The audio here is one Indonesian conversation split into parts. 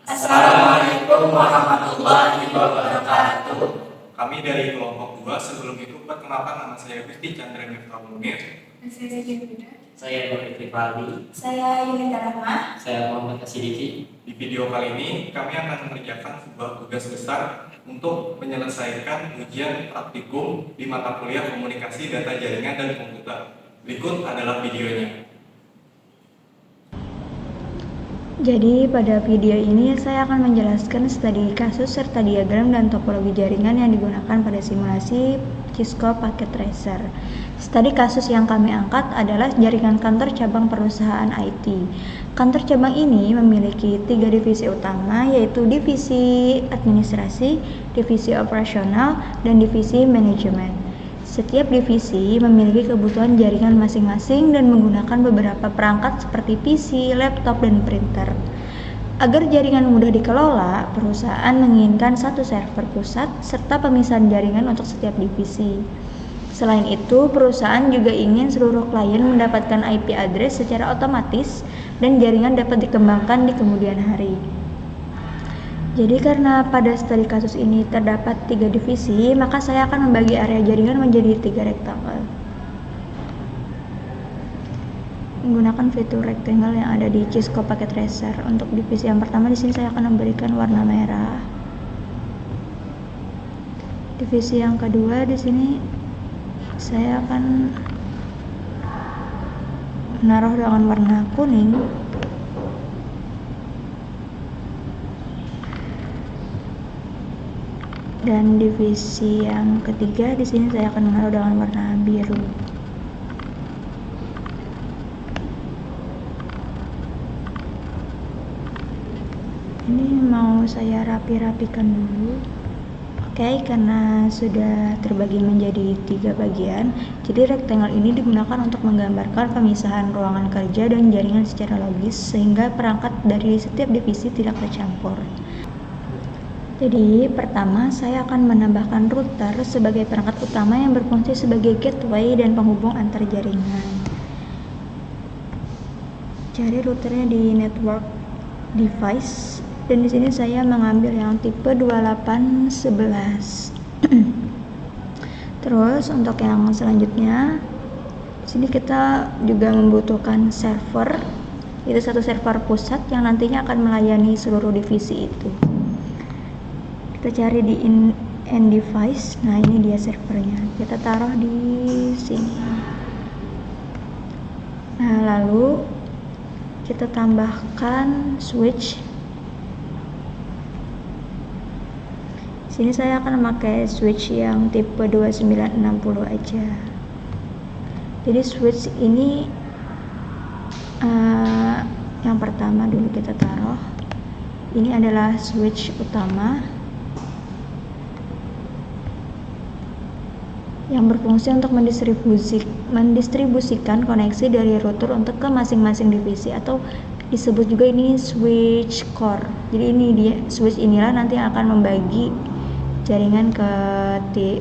Assalamualaikum warahmatullahi wabarakatuh. Kami dari kelompok 2, sebelum itu perkenalkan, nama saya Gusti Chandra Miftah Munir. Saya Yuda. Saya Nur Rivaldi. Saya Yunita Rahma. Saya Muhammad Asidiki. Di video kali ini kami akan mengerjakan sebuah tugas besar untuk menyelesaikan ujian praktikum di mata kuliah komunikasi data jaringan dan komputer. Berikut adalah videonya. Jadi pada video ini saya akan menjelaskan studi kasus serta diagram dan topologi jaringan yang digunakan pada simulasi Cisco Packet Tracer. Studi kasus yang kami angkat adalah jaringan kantor cabang perusahaan IT. Kantor cabang ini memiliki 3 divisi utama, yaitu divisi administrasi, divisi operasional, dan divisi manajemen. Setiap divisi memiliki kebutuhan jaringan masing-masing dan menggunakan beberapa perangkat seperti PC, laptop, dan printer. Agar jaringan mudah dikelola, perusahaan menginginkan satu server pusat serta pemisahan jaringan untuk setiap divisi. Selain itu, perusahaan juga ingin seluruh klien mendapatkan IP address secara otomatis dan jaringan dapat dikembangkan di kemudian hari. Jadi karena pada studi kasus ini terdapat 3 divisi, maka saya akan membagi area jaringan menjadi 3 rectangle. Menggunakan fitur rectangle yang ada di Cisco Packet Tracer. Untuk divisi yang pertama di sini saya akan memberikan warna merah. Divisi yang kedua di sini saya akan menaruh dengan warna kuning. Dan divisi yang ketiga di sini saya akan menaruh dengan warna biru. Ini mau saya rapi-rapikan dulu. Oke, karena sudah terbagi menjadi 3 bagian, jadi rectangle ini digunakan untuk menggambarkan pemisahan ruangan kerja dan jaringan secara logis sehingga perangkat dari setiap divisi tidak tercampur. Jadi, pertama saya akan menambahkan router sebagai perangkat utama yang berfungsi sebagai gateway dan penghubung antar jaringan. Cari routernya di network device, dan di sini saya mengambil yang tipe 2811. Terus untuk yang selanjutnya, di sini kita juga membutuhkan server, itu satu server pusat yang nantinya akan melayani seluruh divisi itu. Kita cari di end device. Nah, ini dia servernya. Kita taruh di sini. Nah, lalu kita tambahkan switch. Sini saya akan memakai switch yang tipe 2960 aja. Jadi switch ini yang pertama dulu kita taruh. Ini adalah switch utama yang berfungsi untuk mendistribusikan koneksi dari router untuk ke masing-masing divisi, atau disebut juga ini switch core. Jadi ini dia, switch inilah nanti yang akan membagi jaringan ke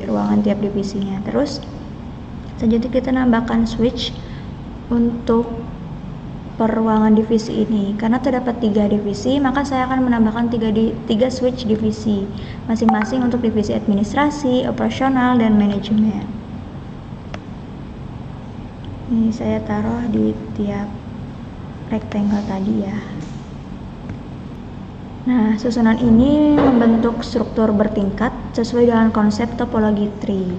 ruangan tiap divisinya. Terus selanjutnya kita nambahkan switch untuk per ruangan divisi ini. Karena terdapat 3 divisi, maka saya akan menambahkan 3 switch divisi masing-masing untuk divisi administrasi, operasional, dan manajemen. Ini saya taruh di tiap rectangle tadi ya. Nah, susunan ini membentuk struktur bertingkat sesuai dengan konsep topologi tree.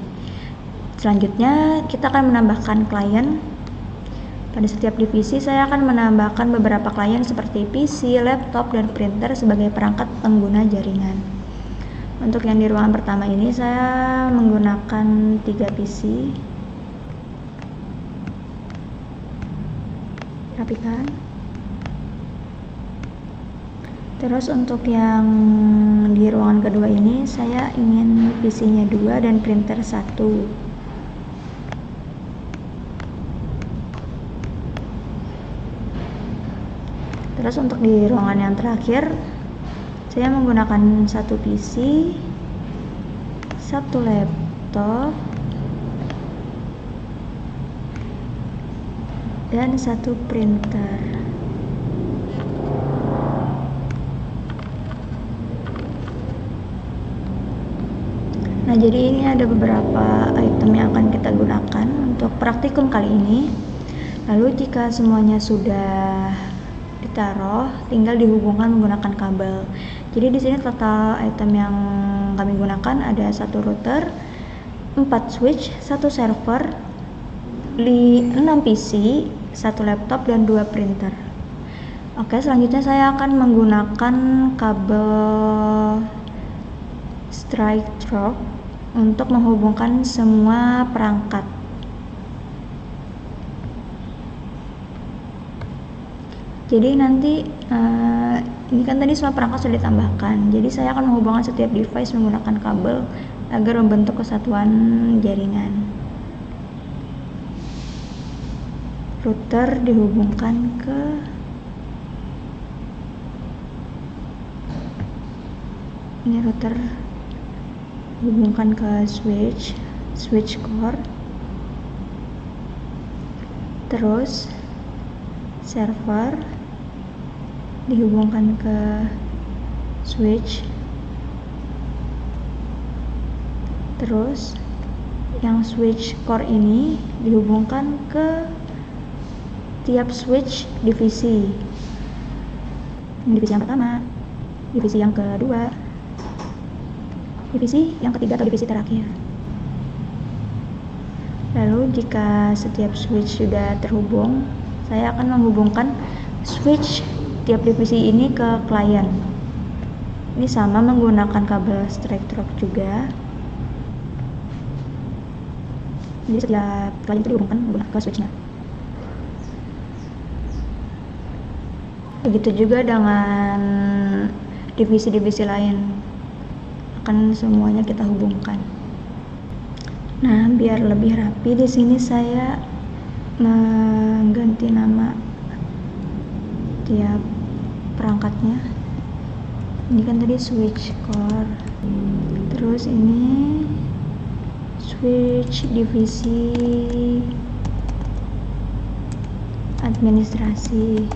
Selanjutnya kita akan menambahkan klien. Pada setiap divisi saya akan menambahkan beberapa klien seperti PC, laptop, dan printer sebagai perangkat pengguna jaringan. Untuk yang di ruangan pertama ini saya menggunakan 3 PC. Rapikan. Terus untuk yang di ruangan kedua ini saya ingin PC-nya 2 dan printer 1. Terus untuk di ruangan yang terakhir saya menggunakan 1 PC, 1 laptop, dan 1 printer. Nah, jadi ini ada beberapa item yang akan kita gunakan untuk praktikum kali ini. Lalu jika semuanya sudah ditaruh, tinggal dihubungkan menggunakan kabel. Jadi di sini total item yang kami gunakan ada 1 router, 4 switch, 1 server, 6 PC, 1 laptop, dan 2 printer. Oke, selanjutnya saya akan menggunakan kabel straight through untuk menghubungkan semua perangkat. Jadi nanti ini kan tadi semua perangkat sudah ditambahkan. Jadi saya akan menghubungkan setiap device menggunakan kabel agar membentuk kesatuan jaringan. Router dihubungkan ke ini, router hubungkan ke switch core, terus server dihubungkan ke switch, terus yang switch core ini dihubungkan ke tiap switch divisi. Divisi yang pertama, divisi yang kedua, divisi yang ketiga atau divisi terakhir. Lalu jika setiap switch sudah terhubung, saya akan menghubungkan switch tiap divisi ini ke klien. Ini sama menggunakan kabel straight through juga. Jadi setiap klien itu dihubungkan menggunakan ke switchnya. Begitu juga dengan divisi-divisi lain, akan semuanya kita hubungkan. Nah, biar lebih rapi di sini saya mengganti nama tiap perangkatnya. Ini kan tadi switch core, terus ini switch divisi administrasi.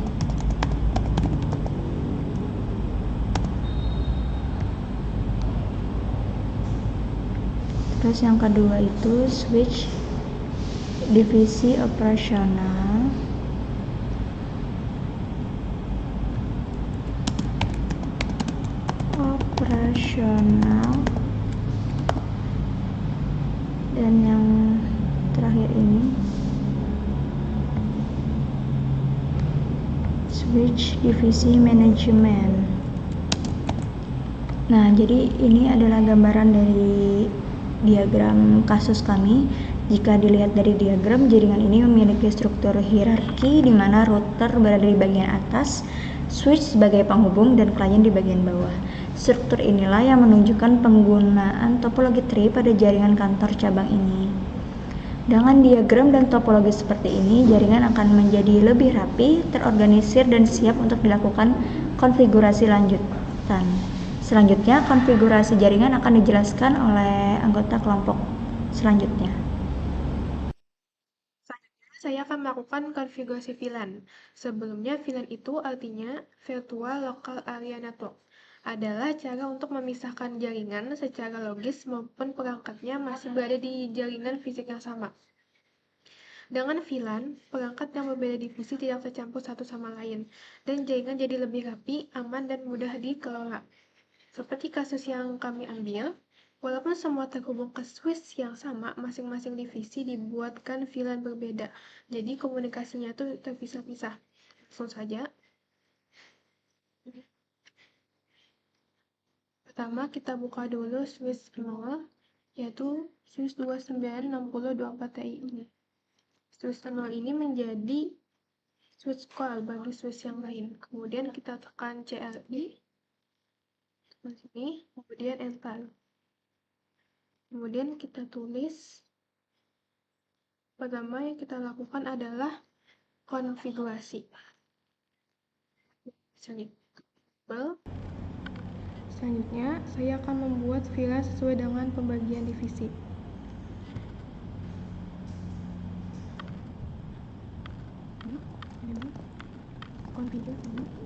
Terus yang kedua itu switch divisi operasional. Dan yang terakhir ini switch divisi manajemen. Nah, jadi ini adalah gambaran dari diagram kasus kami. Jika dilihat dari diagram, jaringan ini memiliki struktur hierarki di mana router berada di bagian atas, switch sebagai penghubung, dan klien di bagian bawah. Struktur inilah yang menunjukkan penggunaan topologi tree pada jaringan kantor cabang ini. Dengan diagram dan topologi seperti ini, jaringan akan menjadi lebih rapi, terorganisir, dan siap untuk dilakukan konfigurasi lanjutan. Selanjutnya, konfigurasi jaringan akan dijelaskan oleh anggota kelompok selanjutnya. Selanjutnya, saya akan melakukan konfigurasi VLAN. Sebelumnya, VLAN itu artinya Virtual Local Area Network. Adalah cara untuk memisahkan jaringan secara logis maupun perangkatnya masih berada di jaringan fisik yang sama. Dengan VLAN, perangkat yang berbeda divisi tidak tercampur satu sama lain, dan jaringan jadi lebih rapi, aman, dan mudah dikelola. Seperti kasus yang kami ambil, walaupun semua terhubung ke switch yang sama, masing-masing divisi dibuatkan VLAN berbeda. Jadi komunikasinya itu terpisah-pisah. Langsung saja. Pertama, kita buka dulu switch 0, yaitu switch 296024TI ini. Switch 0 ini menjadi switch core bagi switch yang lain. Kemudian kita tekan CLI. Sini, kemudian enter. Kemudian kita tulis. Pertama yang kita lakukan adalah konfigurasi. Selanjutnya, saya akan membuat VLAN sesuai dengan pembagian divisi. Konfigurasi.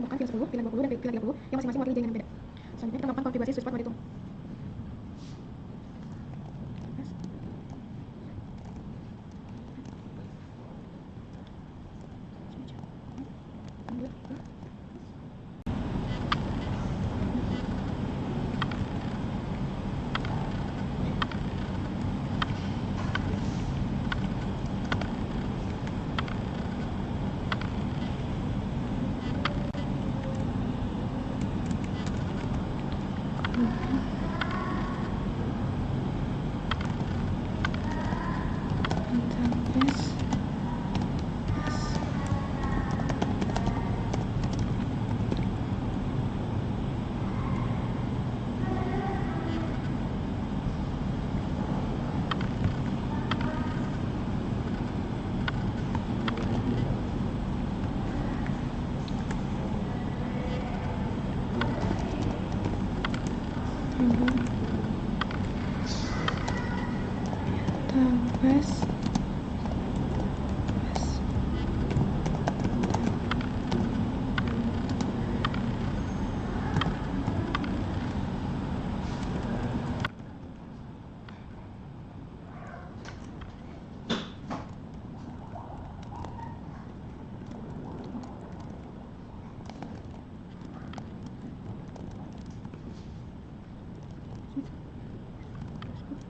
menambahkan VLAN 10, VLAN 20, dan VLAN 30 yang masing-masing mewakili jaringan berbeda. Selanjutnya kita melakukan konfigurasi switch port mode itu.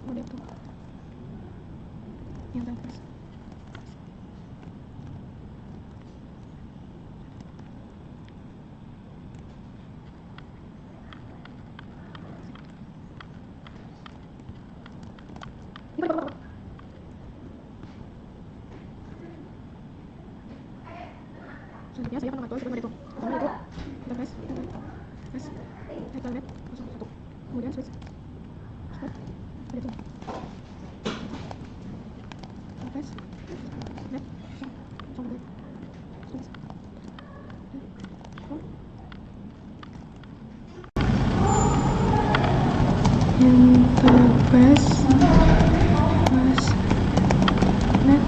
Mode itu yang terus. Selanjutnya saya akan mengatur seperti mode itu. Pertama itu interface, Ethernet 01. Kemudian switch spot mode itu. Interface, net, mode, switch, on. Interface, net,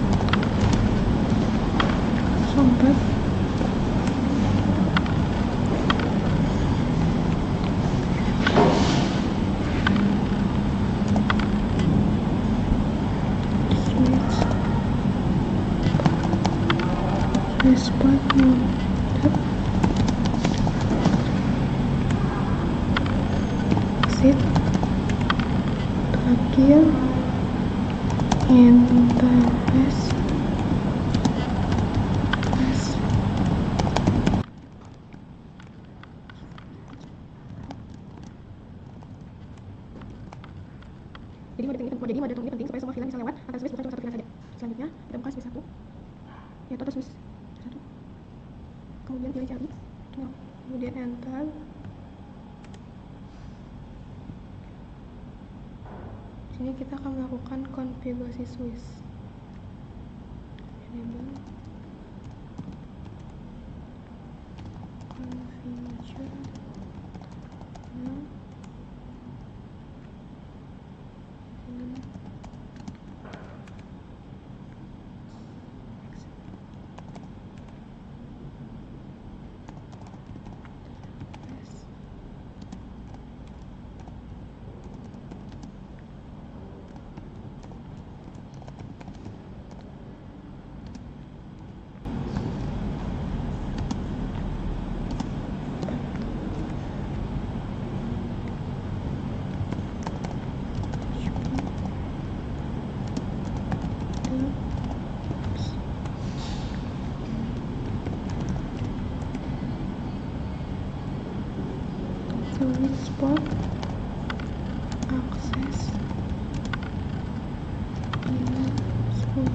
sombet. Spot mode, exit, terakhir interface, jadi mode ini penting supaya semua VLAN bisa lewat antara switch, bukan cuma satu VLAN saja. Selanjutnya kita buka switch 1, yaitu atau switch 1. Kemudian pilih cari, kemudian enter. Sini kita akan melakukan konfigurasi switch. Enable configure switch spot, akses, spot,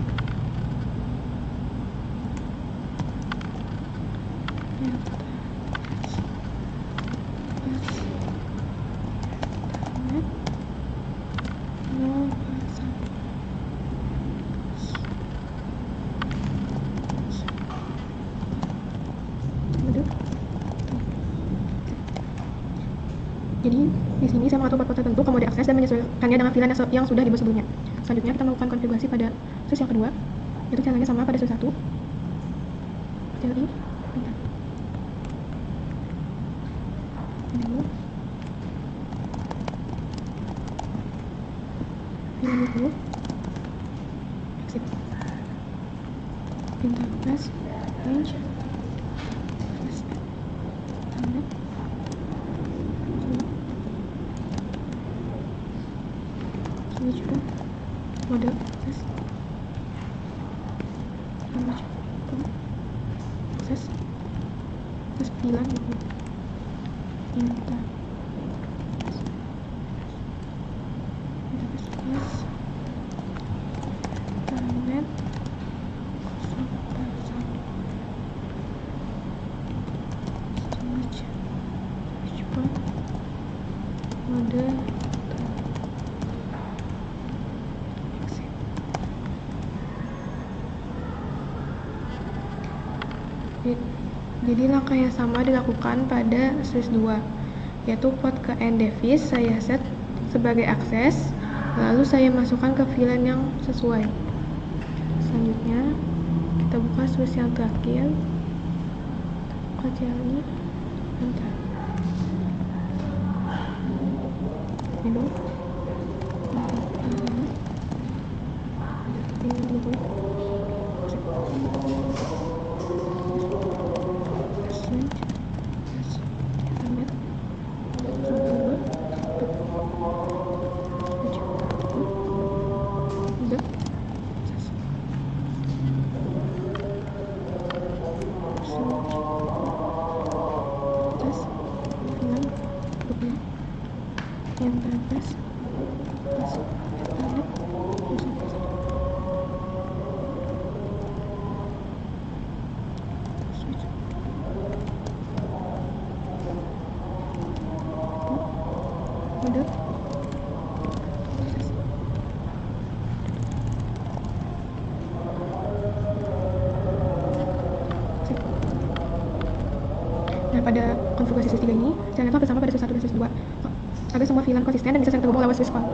Jadi di sini saya mengatur port tertentu ke mode akses dan menyesuaikannya dengan VLAN yang sudah dibahas sebelumnya. Selanjutnya kita melakukan konfigurasi pada switch yang kedua, yaitu caranya sama pada switch 1. Cari, bentar. Filan 20. Exit. Interface. Range. Flash. Tablet. Switch on. Mode. Access. Image. Access. Access Filan 20. Interface. Tablet. Storage. Switch on. Mode. Exit. Jadi langkah yang sama dilakukan pada switch 2, yaitu port ke end device saya set sebagai akses, lalu saya masukkan ke VLAN yang sesuai. Selanjutnya kita buka switch yang terakhir, buka CLI, enter. Ini dulu. Ini dulu. Nah, pada konfigurasi switch 3 ini, jangan lupa bersama pada switch 1 dan switch 2 agar semua VLAN konsisten dan bisa saling terhubung lewat switch call.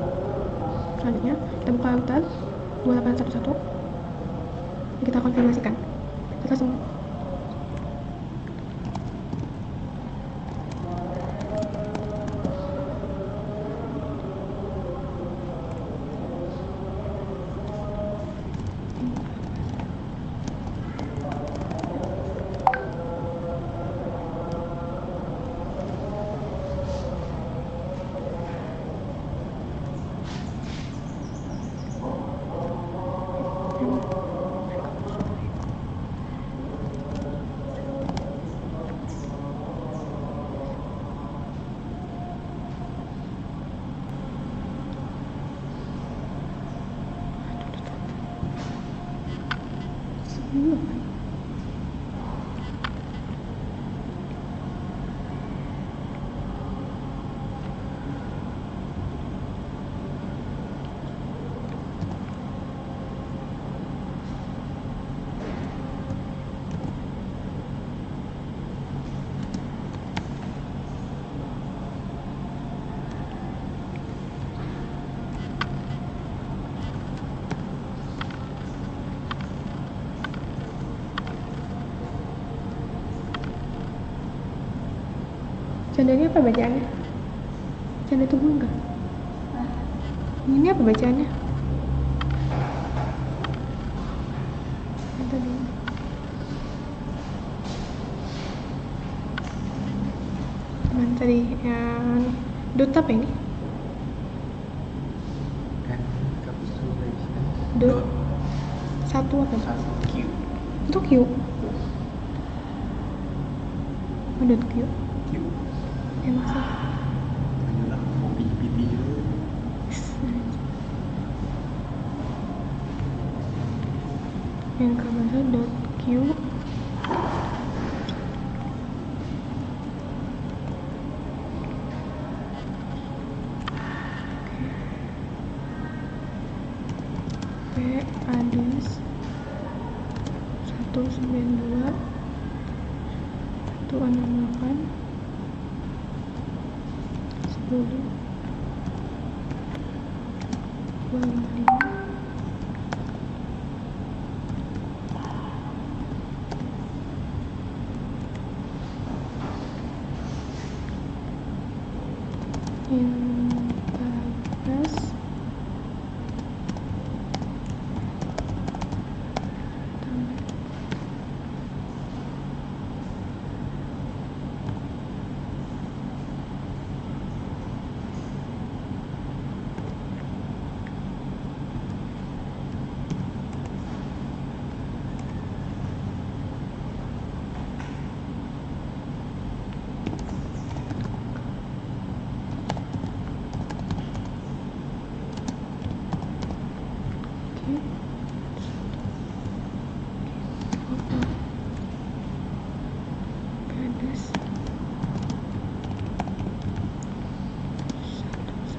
Selanjutnya, kita buka router 2811. Kita konfigurasikan. Kita semua Canda ini apa bacaannya? Canda tunggu enggak? Ini apa bacaannya? Tadi. Mana tadi yang dot apa ini? Dot satu apa? Q. Itu Q. Oh, dot Q. Yang masuk. Ayolah, mau PPT dulu. Yang kemasuk dot Q. P address 192 168 10 25 interface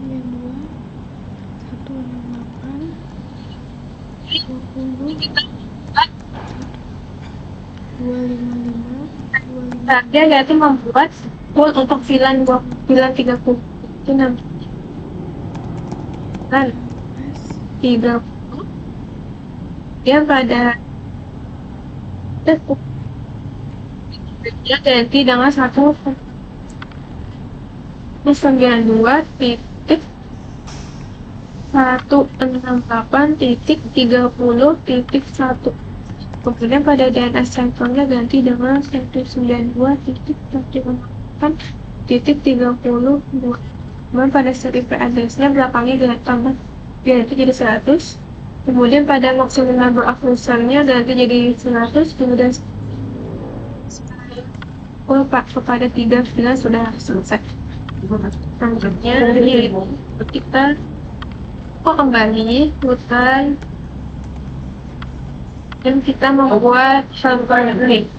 Dia ganti membuat pool untuk VLAN 30 kan 30 dia pada dia ganti dengan 192.168.30.1. Kemudian pada DNS servernya ganti dengan 192.168.30.2. Kemudian pada set IP address-nya belakangnya ganti jadi 100. Kemudian pada maximum number of user-nya ganti jadi 100. Kemudian kepada 3 VLAN sudah selesai. Selanjutnya kita kembali hutan dan kita membuat server link.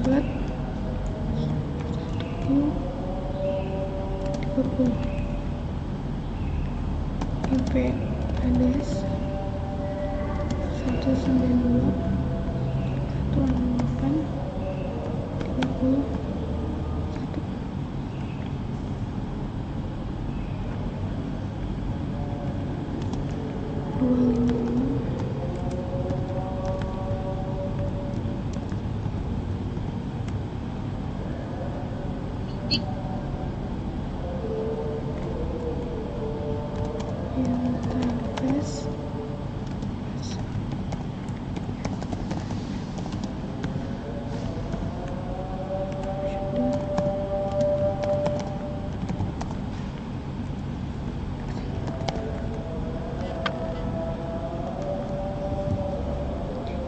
Buat IP address 192.168.30.255.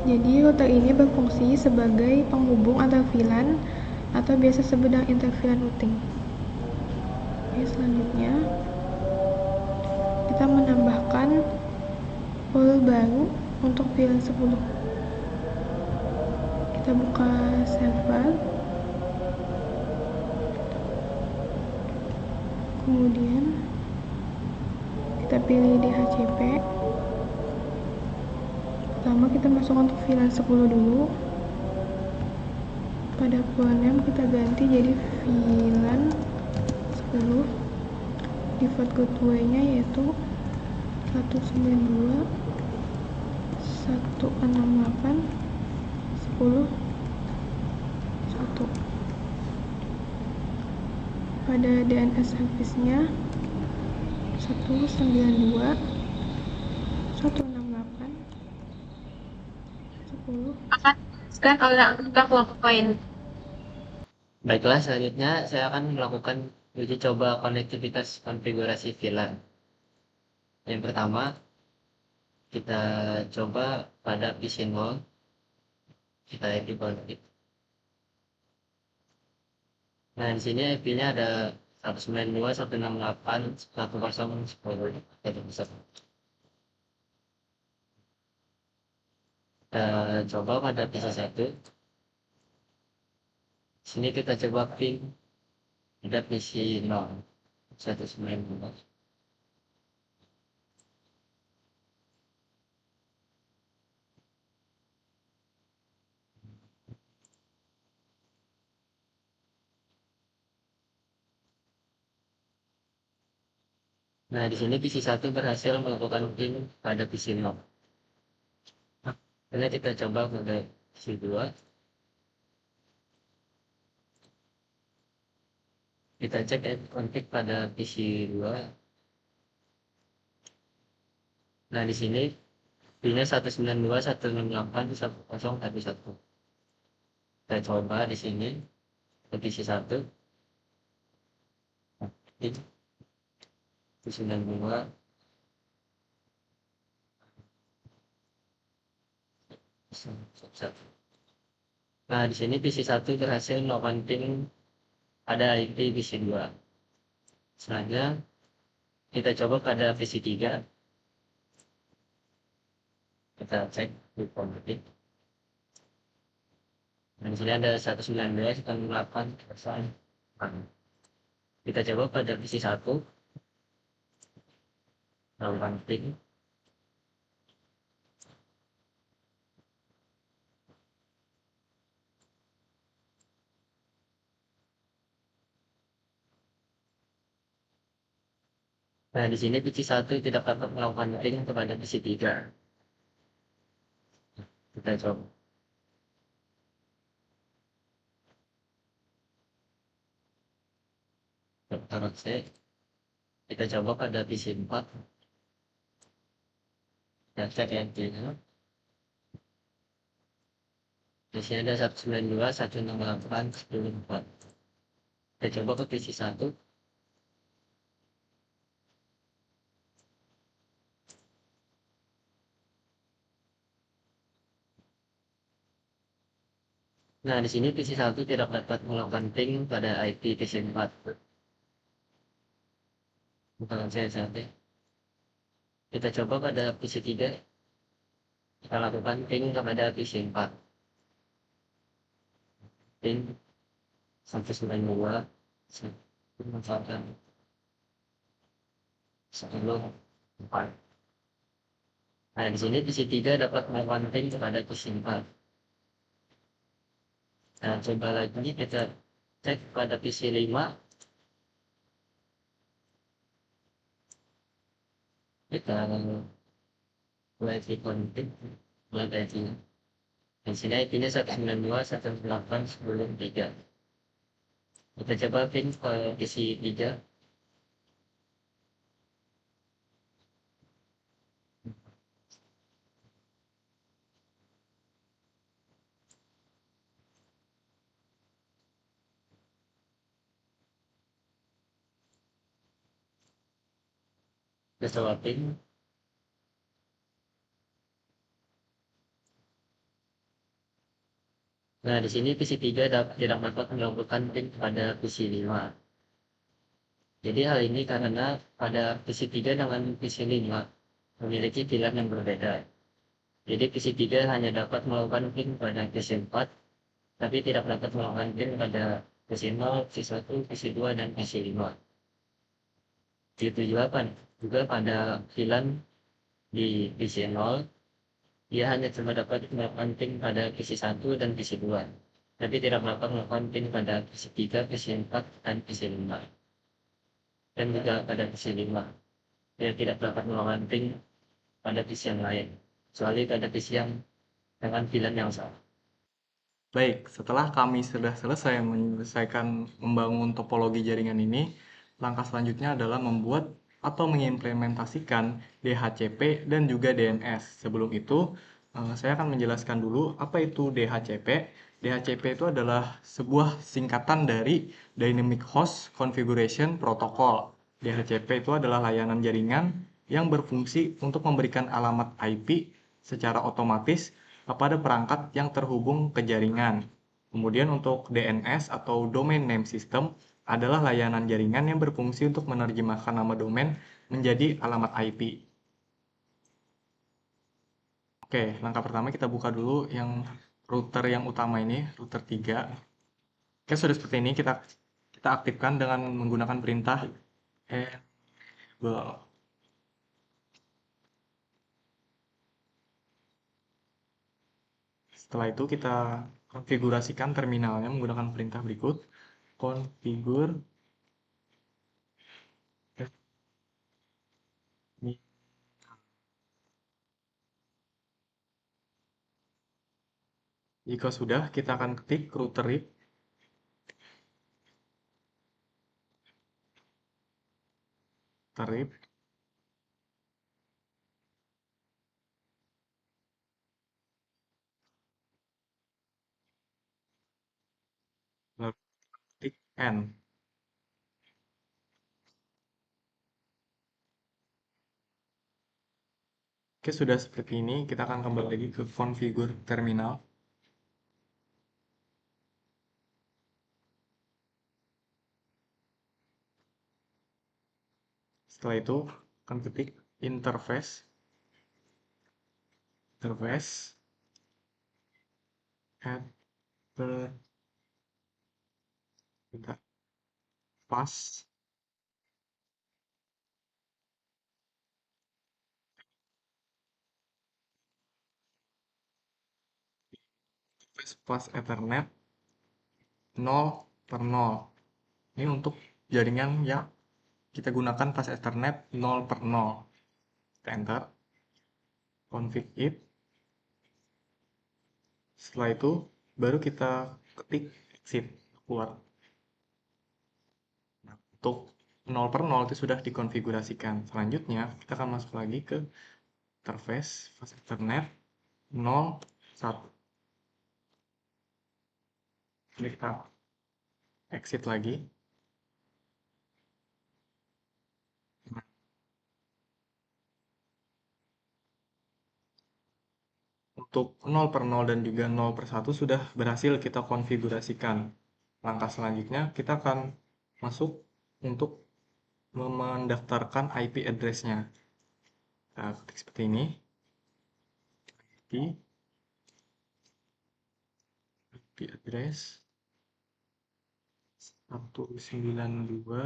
Jadi router ini berfungsi sebagai penghubung antar VLAN atau biasa disebut dengan inter-VLAN routing. Oke, selanjutnya kita menambahkan pool baru untuk VLAN 10. Kita buka server, kemudian kita pilih DHCP. Pertama kita masuk untuk VLAN 10 dulu. Pada pool name kita ganti jadi VLAN 10. Default gateway-nya yaitu 192.168.10.1. Pada DNS service-nya 192.168.10. Kan orang kita lakukan. Baiklah, selanjutnya saya akan melakukan uji coba konektivitas konfigurasi VLAN. Yang pertama, kita coba pada PC 0, kita IP konfig. Nah, di sini IP-nya ada 192.168.10.10. Kita coba pada PC 1. Sini kita coba ping pada PC 0 192. Nah, di sini PC1 berhasil melakukan ping pada PC0. Nah, kita coba pada PC2. Kita cek konfig pada PC2. Nah, di sini pin-nya 192.168.10.11. Kita coba di sini ke PC1. Pin 92. Nah, di sini PC1 berhasil melakukan ping pada IP PC2. Selanjutnya kita coba pada PC3. Kita cek di konfig. Nah, di sini ada 192.168. Kita coba pada PC1. Melakukan ping. Nah, di sini PC1 tidak dapat melakukan ping kepada PC3. Kita coba. Ctrl C. Kita coba pada PC4. Dan cek IP-nya. Di sini ada 192.168.10.4. Kita coba ke PC1. Nah, di sini PC1 tidak dapat melakukan ping pada IP PC4. Bukan saya sampai. Kita coba pada PC3. Kita lakukan ping kepada PC4. Ping 192. Memanfaatkan 10.4. Nah, di sini PC3 dapat melakukan ping kepada PC4. Nah, coba lagi kita cek pada PC5. Kita mulai di konfig, mulai dari sini. Di sini IP-nya 192.168.10.3. Kita coba ping ke PC3. Kita coba ping. Nah, di sini PC3 tidak dapat melakukan ping pada PC5. Jadi hal ini karena pada PC3 dengan PC5 memiliki pilihan yang berbeda. Jadi PC3 hanya dapat melakukan ping pada PC4, tapi tidak dapat melakukan ping pada PC0, PC1, PC2, dan PC5. Begitu juga pada VLAN di PC0, dia hanya cuma dapat melakukan ping pada PC1 dan PC2, tapi tidak dapat melakukan ping pada PC3, PC4, dan PC5. Dan juga pada PC5, dia tidak dapat melakukan ping pada PC yang lain, kecuali pada PC yang dengan VLAN yang sama. Baik, setelah kami sudah selesai menyelesaikan membangun topologi jaringan ini, langkah selanjutnya adalah membuat atau mengimplementasikan DHCP dan juga DNS. Sebelum itu, saya akan menjelaskan dulu apa itu DHCP. DHCP itu adalah sebuah singkatan dari Dynamic Host Configuration Protocol. DHCP itu adalah layanan jaringan yang berfungsi untuk memberikan alamat IP secara otomatis kepada perangkat yang terhubung ke jaringan. Kemudian untuk DNS atau Domain Name System adalah layanan jaringan yang berfungsi untuk menerjemahkan nama domain menjadi alamat IP. Oke, langkah pertama kita buka dulu yang router yang utama ini, router 3. Oke, sudah seperti ini kita aktifkan dengan menggunakan perintah enable. Setelah itu kita konfigurasikan terminalnya menggunakan perintah berikut. Configure Jika sudah, kita akan ketik router RIP. Tarif. Lalu ketik N. Oke, sudah seperti ini. Kita akan kembali lagi ke configure terminal. Setelah itu, akan ketik interface. Add bentar, pas Ethernet 0/0. Ini untuk jaringan yang kita gunakan pas Ethernet 0/0. Kita enter, config it. Setelah itu baru kita ketik exit, keluar. Nah, untuk 0/0 itu sudah dikonfigurasikan. Selanjutnya kita akan masuk lagi ke interface fast Ethernet 0/1. Jadi kita exit lagi. Nah, untuk 0/0 dan juga 0/1 sudah berhasil kita konfigurasikan. Langkah selanjutnya kita akan masuk untuk mendaftarkan IP address-nya. Nah, ketik seperti ini. IP address 192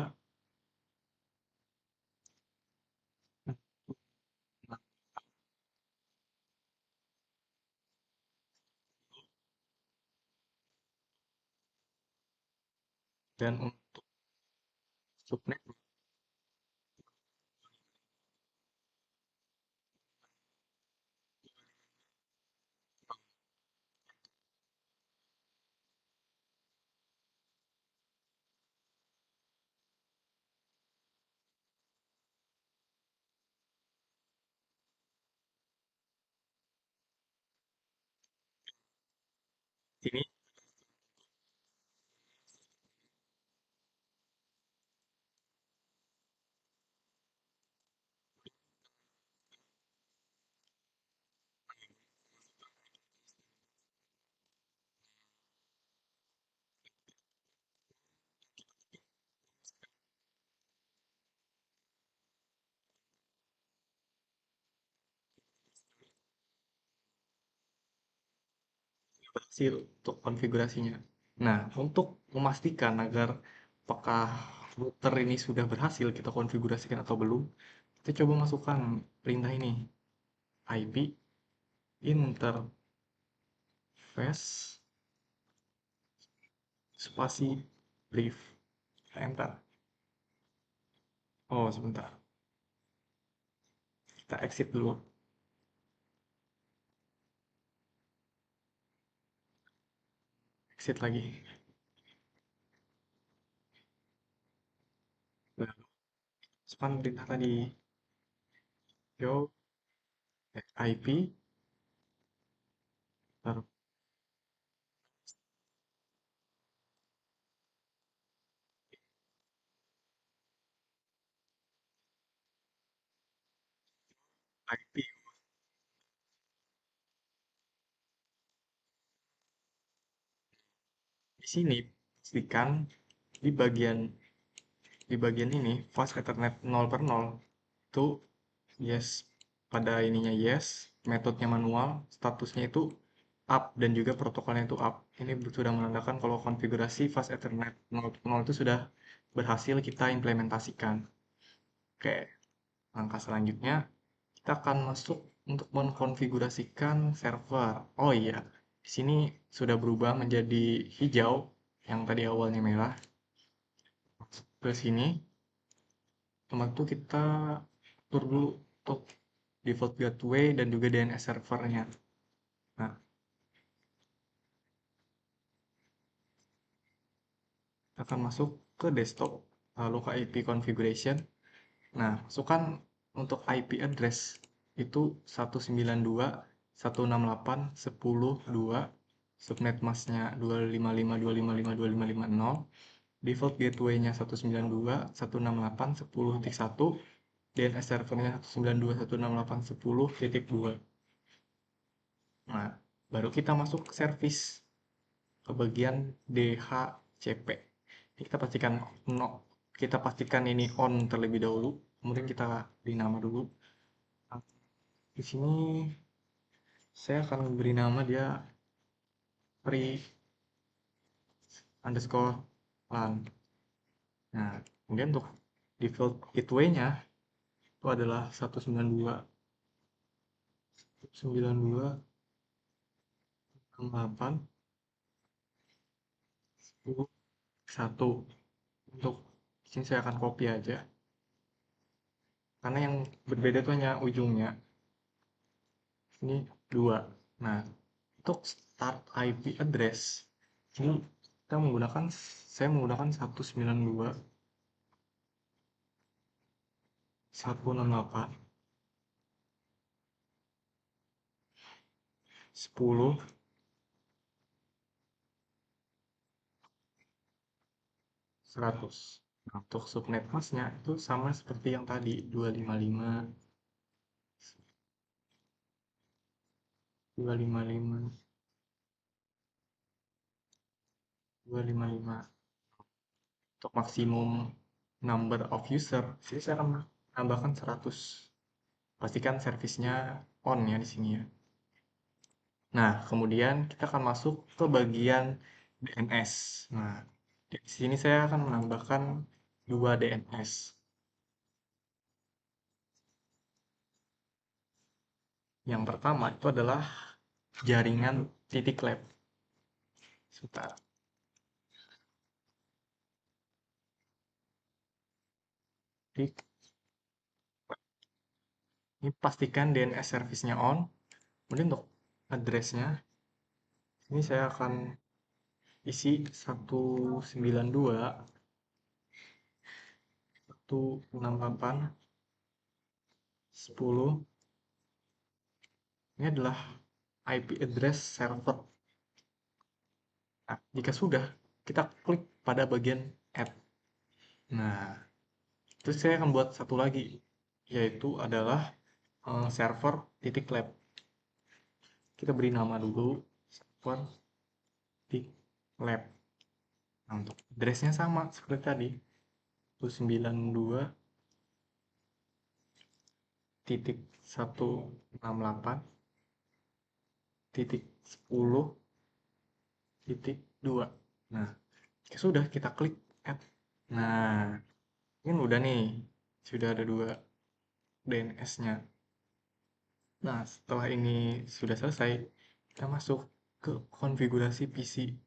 dan untuk subnet ini berhasil untuk konfigurasinya. Nah, untuk memastikan agar apakah router ini sudah berhasil kita konfigurasikan atau belum, kita coba masukkan perintah ini, IP interface spasi brief. Enter. Oh, sebentar. Kita exit dulu. Exit lagi. Nah, span perintah tadi. Yo, IP ter IP. Di sini pastikan di bagian ini fast ethernet 0/0 itu yes, pada ininya yes, metodenya manual, statusnya itu up dan juga protokolnya itu up. Ini sudah menandakan kalau konfigurasi fast ethernet 0/0 itu sudah berhasil kita implementasikan. Oke, langkah selanjutnya kita akan masuk untuk mengkonfigurasikan server. Oh iya, di sini sudah berubah menjadi hijau yang tadi awalnya merah. Ke sini, pertama itu kita atur dulu untuk default gateway dan juga DNS servernya. Nah, Kita akan masuk ke desktop, lalu ke IP configuration. Nah, masukkan untuk IP address itu 192.168.10.2, subnet masknya 255.255.2550, default gateway-nya 192.168.10.1, DNS servernya 192.168.10.2. Nah, baru kita masuk ke service, ke bagian DHCP. Kita pastikan ini on terlebih dahulu, kemudian kita beri nama dulu. Di sini saya akan beri nama dia free underscore LAN. Nah, kemudian untuk default gateway-nya itu adalah 192.168.10.1. Untuk sini saya akan copy aja, karena yang berbeda itu hanya ujungnya. Ini 2. Nah, untuk start IP address ini saya menggunakan 168.10.100. Nah, untuk subnet masknya itu sama seperti yang tadi, 255. Untuk maksimum number of user, sini saya akan tambahkan 100. Pastikan servisnya on ya di sini ya. Nah, kemudian kita akan masuk ke bagian DNS. Nah, di sini saya akan menambahkan 2 DNS. Yang pertama itu adalah jaringan titik lab. Sebentar. Ini pastikan DNS service-nya on. Kemudian untuk address-nya, ini saya akan isi 192.168.10. Ini adalah IP address server. Nah, jika sudah, kita klik pada bagian add. Nah, terus saya akan buat satu lagi, yaitu adalah server titik lab. Kita beri nama dulu, server titik lab. Nah, untuk address-nya sama seperti tadi, 192.168.10.2. Nah, jika sudah, kita klik add. Nah, ini udah nih, sudah ada 2 DNS-nya. Nah, setelah ini sudah selesai, kita masuk ke konfigurasi PC,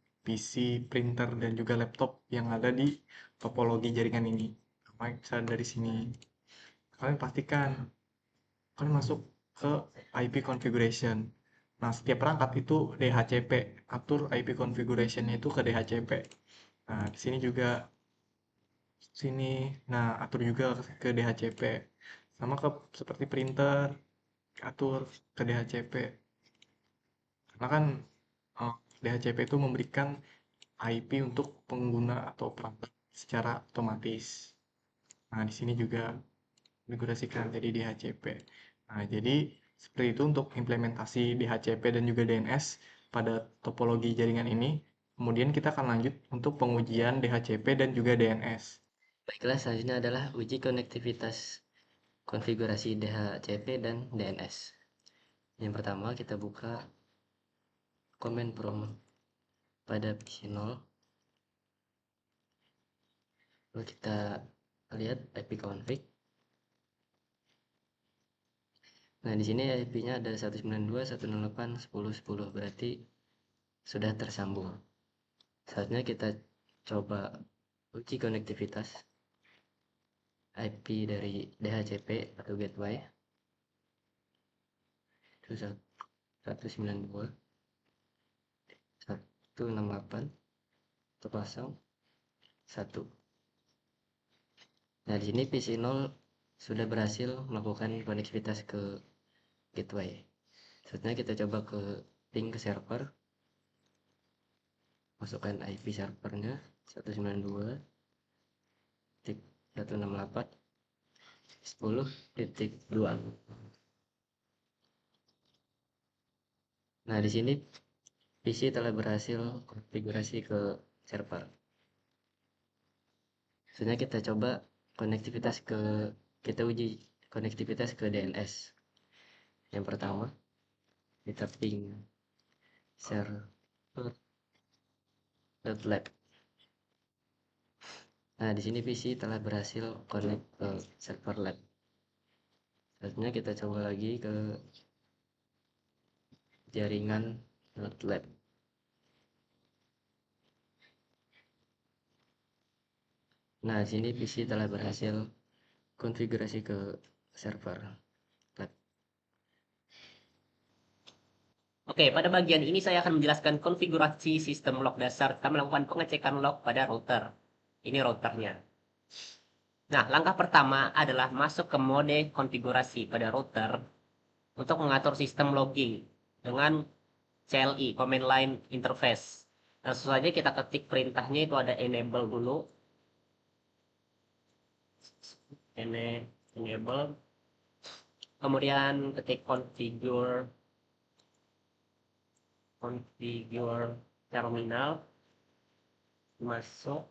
printer, dan juga laptop yang ada di topologi jaringan ini. Bisa dari sini. Kalian pastikan kalian masuk ke IP configuration. Nah, setiap perangkat itu DHCP. Atur IP configuration-nya itu ke DHCP. Nah, di sini juga Nah, atur juga ke DHCP. Sama seperti printer, atur ke DHCP. Karena kan DHCP itu memberikan IP untuk pengguna atau perangkat secara otomatis. Nah, di sini juga konfigurasikan jadi DHCP. Nah, jadi seperti itu untuk implementasi DHCP dan juga DNS pada topologi jaringan ini. Kemudian kita akan lanjut untuk pengujian DHCP dan juga DNS. Baiklah, selanjutnya adalah uji konektivitas konfigurasi DHCP dan DNS. Yang pertama, kita buka command prompt pada PC0. Lalu kita lihat ipconfig. Nah, di sini IP-nya ada 192.168.10.10, berarti sudah tersambung. Saatnya kita coba uji konektivitas IP dari DHCP atau gateway. Itu 192.168.10.1. 1. Nah, di sini PC0 sudah berhasil melakukan konektivitas ke gateway. Selanjutnya kita coba ke ping ke server. Masukkan IP servernya 192.168.10.2. Nah, di sini PC telah berhasil konfigurasi ke server. Selanjutnya kita coba kita uji konektivitas ke DNS. Yang pertama, kita ping server.lab. Nah, di sini PC telah berhasil connect ke server lab. Selanjutnya kita coba lagi ke jaringan .lab. Nah, di sini PC telah berhasil konfigurasi ke server lab. Oke, pada bagian ini saya akan menjelaskan konfigurasi sistem log dasar. Kita melakukan pengecekan log pada router. Ini routernya. Nah, langkah pertama adalah masuk ke mode konfigurasi pada router untuk mengatur sistem logging dengan CLI, Command Line Interface. Langsung saja kita ketik perintahnya, itu ada enable dulu. Enable. Kemudian ketik configure terminal. Masuk.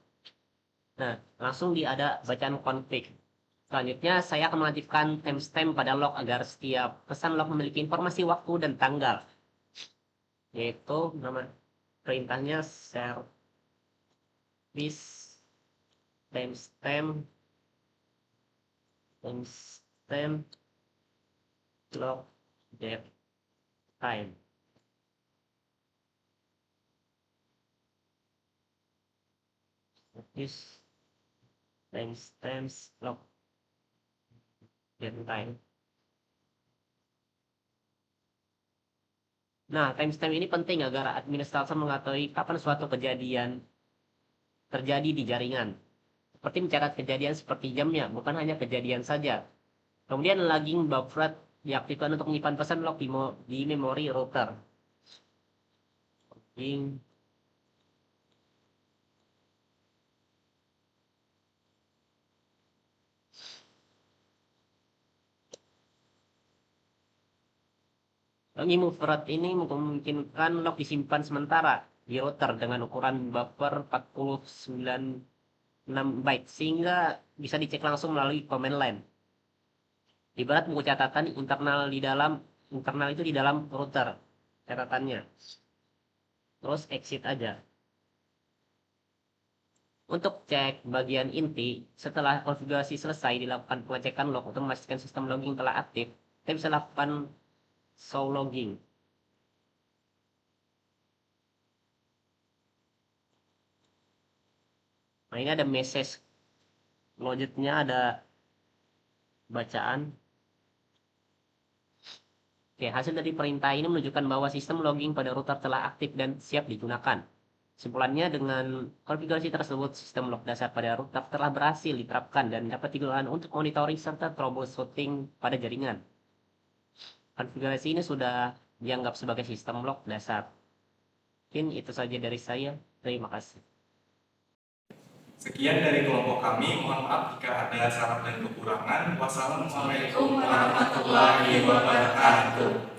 Nah, langsung ada bacaan config. Selanjutnya saya akan mengaktifkan timestamp pada log agar setiap pesan log memiliki informasi waktu dan tanggal. Yaitu nama perintahnya service timestamp log date time. Service timestamp log date time. Nah, timestamp ini penting agar administrator mengetahui kapan suatu kejadian terjadi di jaringan. Seperti mencatat kejadian seperti jamnya, bukan hanya kejadian saja. Kemudian logging buffer diaktifkan untuk menyimpan pesan log di memori router. Logging buffer ini memungkinkan log disimpan sementara di router dengan ukuran buffer 49 byte sehingga bisa dicek langsung melalui command line. Ibarat buku catatan internal itu di dalam router catatannya. Terus exit aja. Untuk cek bagian inti, setelah konfigurasi selesai dilakukan pengecekan log untuk memastikan sistem logging telah aktif. Kita bisa lakukan show logging. Nah, ini ada message loaded-nya, ada bacaan. Oke, hasil dari perintah ini menunjukkan bahwa sistem logging pada router telah aktif dan siap digunakan. Kesimpulannya, dengan konfigurasi tersebut, sistem log dasar pada router telah berhasil diterapkan dan dapat digunakan untuk monitoring serta troubleshooting pada jaringan. Konfigurasi ini sudah dianggap sebagai sistem log dasar. Mungkin itu saja dari saya. Terima kasih. Sekian dari kelompok kami. Mohon maaf jika ada salah dan kekurangan. Wassalamualaikum warahmatullahi wabarakatuh.